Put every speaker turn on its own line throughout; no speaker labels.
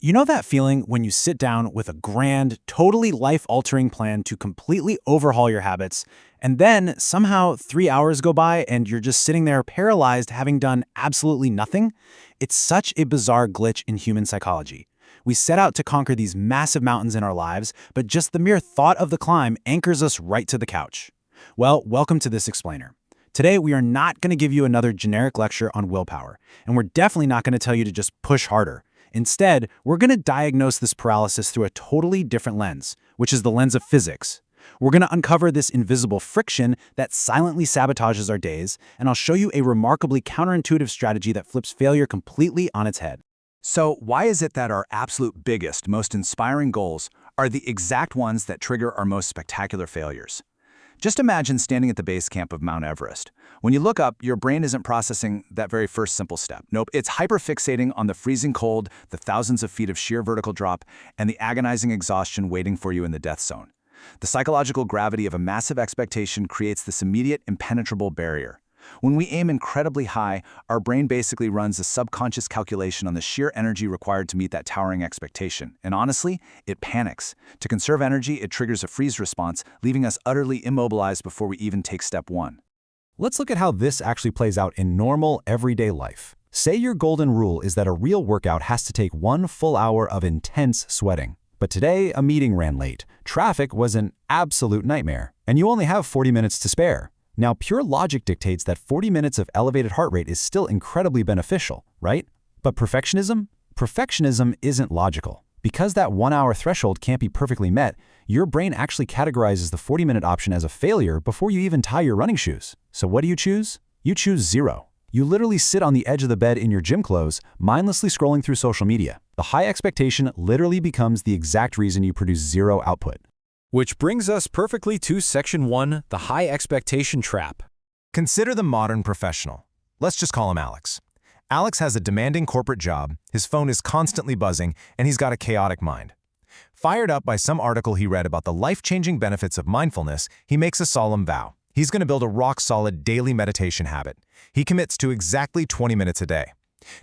You know that feeling when you sit down with a grand, totally life-altering plan to completely overhaul your habits, and then somehow 3 hours go by and you're just sitting there paralyzed having done absolutely nothing? It's such a bizarre glitch in human psychology. We set out to conquer these massive mountains in our lives, but just the mere thought of the climb anchors us right to the couch. Well, welcome to this explainer. Today, we are not going to give you another generic lecture on willpower, and we're definitely not going to tell you to just push harder. Instead, we're going to diagnose this paralysis through a totally different lens, which is the lens of physics. We're going to uncover this invisible friction that silently sabotages our days, and I'll show you a remarkably counterintuitive strategy that flips failure completely on its head.
So why is it that our absolute biggest, most inspiring goals are the exact ones that trigger our most spectacular failures? Just imagine standing at the base camp of Mount Everest. When you look up, your brain isn't processing that very first simple step. Nope, it's hyperfixating on the freezing cold, the thousands of feet of sheer vertical drop, and the agonizing exhaustion waiting for you in the death zone. The psychological gravity of a massive expectation creates this immediate, impenetrable barrier. When we aim incredibly high, our brain basically runs a subconscious calculation on the sheer energy required to meet that towering expectation. And honestly, it panics. To conserve energy, it triggers a freeze response, leaving us utterly immobilized before we even take step one.
Let's look at how this actually plays out in normal, everyday life. Say your golden rule is that a real workout has to take 1 full hour of intense sweating. But today, a meeting ran late, traffic was an absolute nightmare, and you only have 40 minutes to spare. Now, pure logic dictates that 40 minutes of elevated heart rate is still incredibly beneficial, right? But perfectionism? Perfectionism isn't logical. Because that 1-hour threshold can't be perfectly met, your brain actually categorizes the 40-minute option as a failure before you even tie your running shoes. So what do you choose? You choose 0. You literally sit on the edge of the bed in your gym clothes, mindlessly scrolling through social media. The high expectation literally becomes the exact reason you produce 0 output.
Which brings us perfectly to Section 1, the high expectation trap.
Consider the modern professional. Let's just call him Alex. Alex has a demanding corporate job, his phone is constantly buzzing, and he's got a chaotic mind. Fired up by some article he read about the life-changing benefits of mindfulness, he makes a solemn vow. He's going to build a rock-solid daily meditation habit. He commits to exactly 20 minutes a day.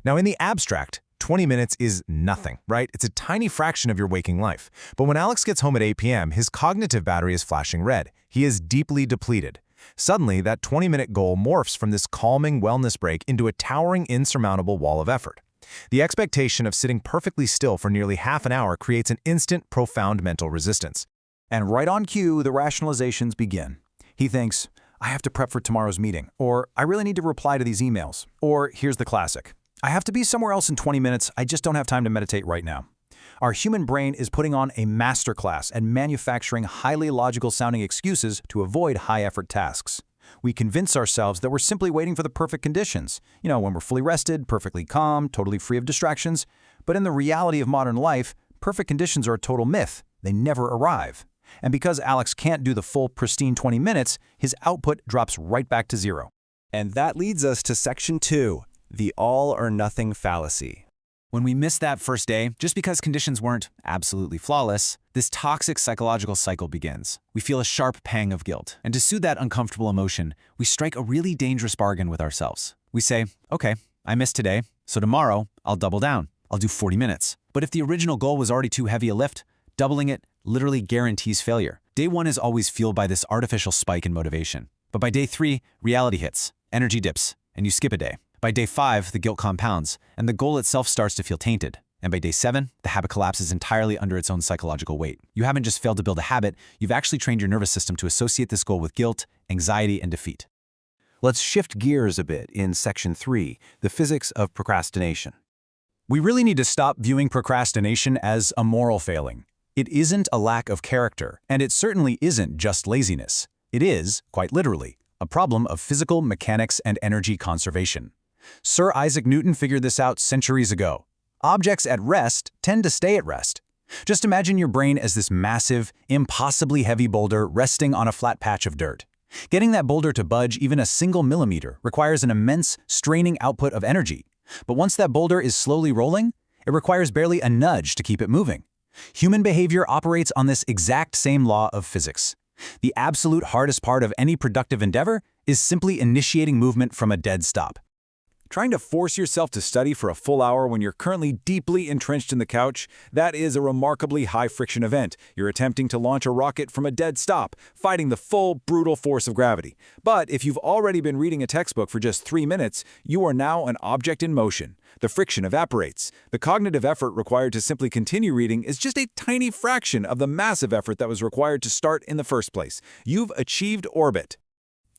Now, in the abstract, 20 minutes is nothing, right? It's a tiny fraction of your waking life. But when Alex gets home at 8 p.m., his cognitive battery is flashing red. He is deeply depleted. Suddenly, that 20-minute goal morphs from this calming wellness break into a towering, insurmountable wall of effort. The expectation of sitting perfectly still for nearly half an hour creates an instant, profound mental resistance.
And right on cue, the rationalizations begin. He thinks, I have to prep for tomorrow's meeting, or I really need to reply to these emails, or here's the classic. I have to be somewhere else in 20 minutes, I just don't have time to meditate right now. Our human brain is putting on a masterclass and manufacturing highly logical-sounding excuses to avoid high-effort tasks. We convince ourselves that we're simply waiting for the perfect conditions, when we're fully rested, perfectly calm, totally free of distractions. But in the reality of modern life, perfect conditions are a total myth. They never arrive. And because Alex can't do the full pristine 20 minutes, his output drops right back to 0.
And that leads us to Section 2, the all-or-nothing fallacy.
When we miss that first day, just because conditions weren't absolutely flawless, this toxic psychological cycle begins. We feel a sharp pang of guilt. And to soothe that uncomfortable emotion, we strike a really dangerous bargain with ourselves. We say, okay, I missed today, so tomorrow I'll double down. I'll do 40 minutes. But if the original goal was already too heavy a lift, doubling it literally guarantees failure. Day 1 is always fueled by this artificial spike in motivation. But by day 3, reality hits, energy dips, and you skip a day. By day 5, the guilt compounds, and the goal itself starts to feel tainted. And by day 7, the habit collapses entirely under its own psychological weight. You haven't just failed to build a habit, you've actually trained your nervous system to associate this goal with guilt, anxiety, and defeat.
Let's shift gears a bit in Section 3, the physics of procrastination.
We really need to stop viewing procrastination as a moral failing. It isn't a lack of character, and it certainly isn't just laziness. It is, quite literally, a problem of physical mechanics and energy conservation. Sir Isaac Newton figured this out centuries ago. Objects at rest tend to stay at rest. Just imagine your brain as this massive, impossibly heavy boulder resting on a flat patch of dirt. Getting that boulder to budge even a single millimeter requires an immense, straining output of energy. But once that boulder is slowly rolling, it requires barely a nudge to keep it moving. Human behavior operates on this exact same law of physics. The absolute hardest part of any productive endeavor is simply initiating movement from a dead stop. Trying to force yourself to study for a full hour when you're currently deeply entrenched in the couch, that is a remarkably high-friction event. You're attempting to launch a rocket from a dead stop, fighting the full, brutal force of gravity. But if you've already been reading a textbook for just 3 minutes, you are now an object in motion. The friction evaporates. The cognitive effort required to simply continue reading is just a tiny fraction of the massive effort that was required to start in the first place. You've achieved orbit.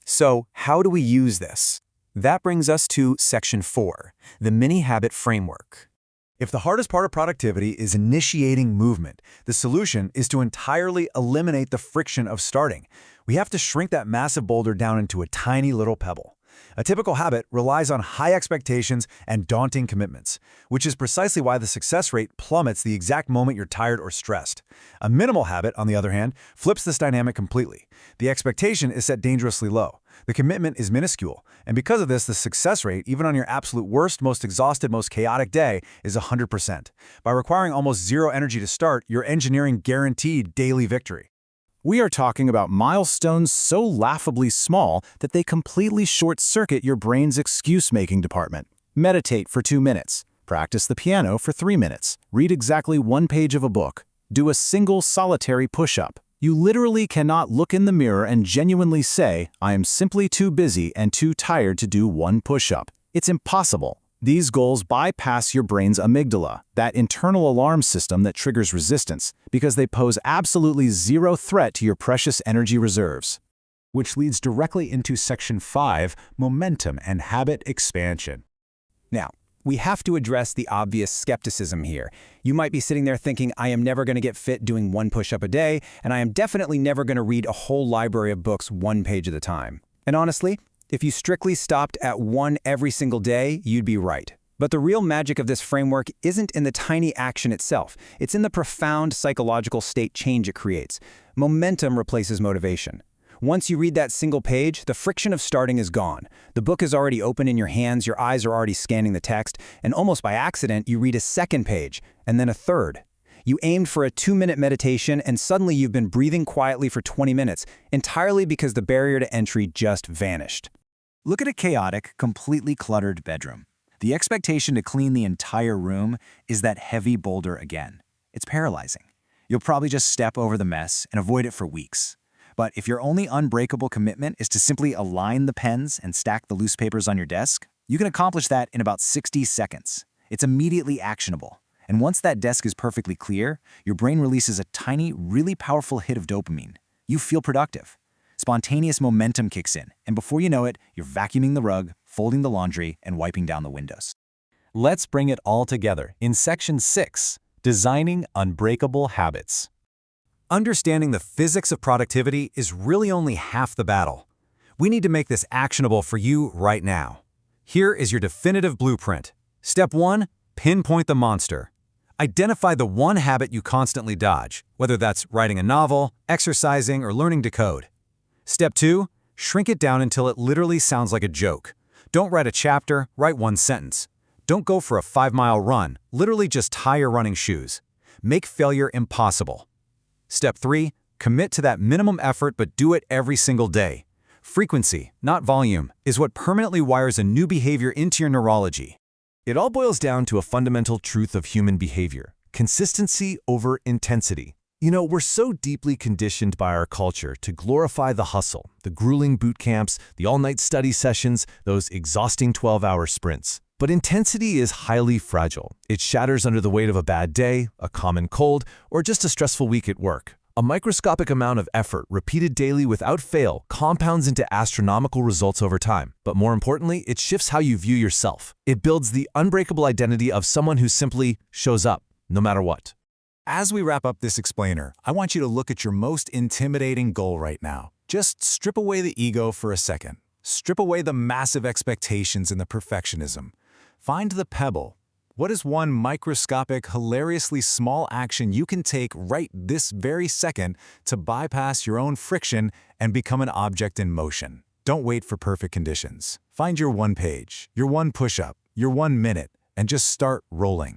So, how do we use this? That brings us to Section 4, the mini-habit framework.
If the hardest part of productivity is initiating movement, the solution is to entirely eliminate the friction of starting. We have to shrink that massive boulder down into a tiny little pebble. A typical habit relies on high expectations and daunting commitments, which is precisely why the success rate plummets the exact moment you're tired or stressed. A minimal habit, on the other hand, flips this dynamic completely. The expectation is set dangerously low. The commitment is minuscule, and because of this, the success rate, even on your absolute worst, most exhausted, most chaotic day, is 100%. By requiring almost zero energy to start, you're engineering guaranteed daily victory.
We are talking about milestones so laughably small that they completely short-circuit your brain's excuse-making department. Meditate for 2 minutes. Practice the piano for 3 minutes. Read exactly 1 page of a book. Do a single solitary push-up. You literally cannot look in the mirror and genuinely say, I am simply too busy and too tired to do 1 push-up. It's impossible. These goals bypass your brain's amygdala, that internal alarm system that triggers resistance, because they pose absolutely zero threat to your precious energy reserves.
Which leads directly into Section 5, momentum and habit expansion.
Now, we have to address the obvious skepticism here. You might be sitting there thinking, I am never going to get fit doing 1 push-up a day, and I am definitely never going to read a whole library of books 1 page at a time. And honestly, if you strictly stopped at 1 every single day, you'd be right. But the real magic of this framework isn't in the tiny action itself. It's in the profound psychological state change it creates. Momentum replaces motivation. Once you read that single page, the friction of starting is gone. The book is already open in your hands, your eyes are already scanning the text, and almost by accident, you read a second page, and then a third. You aimed for a 2-minute meditation, and suddenly you've been breathing quietly for 20 minutes, entirely because the barrier to entry just vanished.
Look at a chaotic, completely cluttered bedroom. The expectation to clean the entire room is that heavy boulder again. It's paralyzing. You'll probably just step over the mess and avoid it for weeks. But if your only unbreakable commitment is to simply align the pens and stack the loose papers on your desk, you can accomplish that in about 60 seconds. It's immediately actionable. And once that desk is perfectly clear, your brain releases a tiny, really powerful hit of dopamine. You feel productive. Spontaneous momentum kicks in, and before you know it, you're vacuuming the rug, folding the laundry, and wiping down the windows.
Let's bring it all together in Section 6, Designing Unbreakable Habits. Understanding the physics of productivity is really only half the battle. We need to make this actionable for you right now. Here is your definitive blueprint. Step 1, pinpoint the monster. Identify the one habit you constantly dodge, whether that's writing a novel, exercising, or learning to code. Step 2, shrink it down until it literally sounds like a joke. Don't write a chapter, write 1 sentence. Don't go for a 5-mile run, literally just tie your running shoes. Make failure impossible. Step 3, commit to that minimum effort but do it every single day. Frequency, not volume, is what permanently wires a new behavior into your neurology. It all boils down to a fundamental truth of human behavior: consistency over intensity. You know, we're so deeply conditioned by our culture to glorify the hustle, the grueling boot camps, the all-night study sessions, those exhausting 12-hour sprints. But intensity is highly fragile. It shatters under the weight of a bad day, a common cold, or just a stressful week at work. A microscopic amount of effort repeated daily without fail compounds into astronomical results over time. But more importantly, it shifts how you view yourself. It builds the unbreakable identity of someone who simply shows up, no matter what.
As we wrap up this explainer, I want you to look at your most intimidating goal right now. Just strip away the ego for a second. Strip away the massive expectations and the perfectionism. Find the pebble. What is one microscopic, hilariously small action you can take right this very second to bypass your own friction and become an object in motion? Don't wait for perfect conditions. Find your 1 page, your 1 push-up, your 1 minute, and just start rolling.